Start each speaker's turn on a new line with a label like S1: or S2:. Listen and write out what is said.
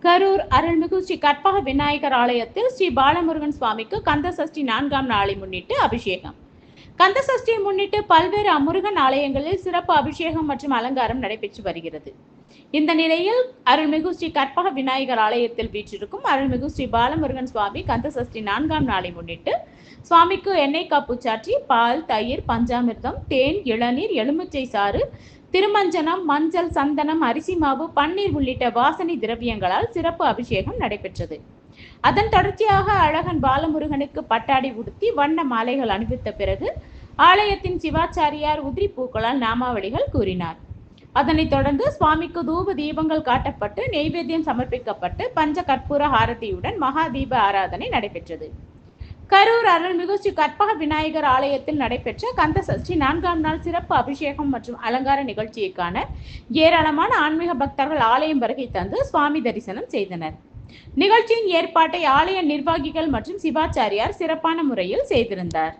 S1: கரூர் அருள்மிகு ஸ்ரீ கற்பக விநாயகர் ஆலயத்தில் ஸ்ரீ பாலமுருகன் சுவாமிக்கு கந்தசஷ்டி 4ஆம் நாளை முன்னிட்டு அபிஷேகம். கந்தசஷ்டியை முன்னிட்டு பல்வேறு முருகன் ஆலயங்களில் சிறப்பு அபிஷேகம் மற்றும் அலங்காரம் நடைபெற்று வருகிறது. இந்த நிலையில் அருள்மிகு ஸ்ரீ கற்பக விநாயகர் ஆலயத்தில் வீற்றிருக்கும் அருள்மிகு ஸ்ரீ பாலமுருகன் சுவாமி கந்தசஷ்டி 4ஆம் நாளை முன்னிட்டு சுவாமிக்கு எண்ணெய் காப்பு சாற்றி பால், தயிர், பஞ்சாமிர்தம், தேன், இளநீர், எலுமிச்சை சாறு, திருமஞ்சனம், மஞ்சள், சந்தனம், அரிசி மாவு, பன்னீர் உள்ளிட்ட வாசனை திரவியங்களால் சிறப்பு அபிஷேகம் நடைபெற்றது. அதன் தொடர்ச்சியாக அழகன் பாலமுருகனுக்கு பட்டாடை உடுத்தி வண்ண மாலைகள் அணிவித்த பிறகு ஆலயத்தின் சிவாச்சாரியார் உதிரி பூக்களால் நாமாவளிகள் கூறினார். அதனைத் தொடர்ந்து சுவாமிக்கு தூப தீபங்கள் காட்டப்பட்டு நெய்வேத்தியம் சமர்ப்பிக்கப்பட்டு பஞ்ச கற்பூர ஹாரதியுடன் மகா தீப ஆராதனை நடைபெற்றது. கரூர் அருள்மிகு ஸ்ரீ கற்பக விநாயகர் ஆலயத்தில் நடைபெற்ற கந்தசஷ்டி 4ஆம் நாள் சிறப்பு அபிஷேகம் மற்றும் அலங்கார நிகழ்ச்சியை காண ஏராளமான ஆன்மீக பக்தர்கள் ஆலயம் வருகை தந்து சுவாமி தரிசனம் செய்தனர். நிகழ்ச்சியின் ஏற்பாட்டை ஆலய நிர்வாகிகள் மற்றும் சிவாச்சாரியார் சிறப்பான முறையில் செய்திருந்தார்.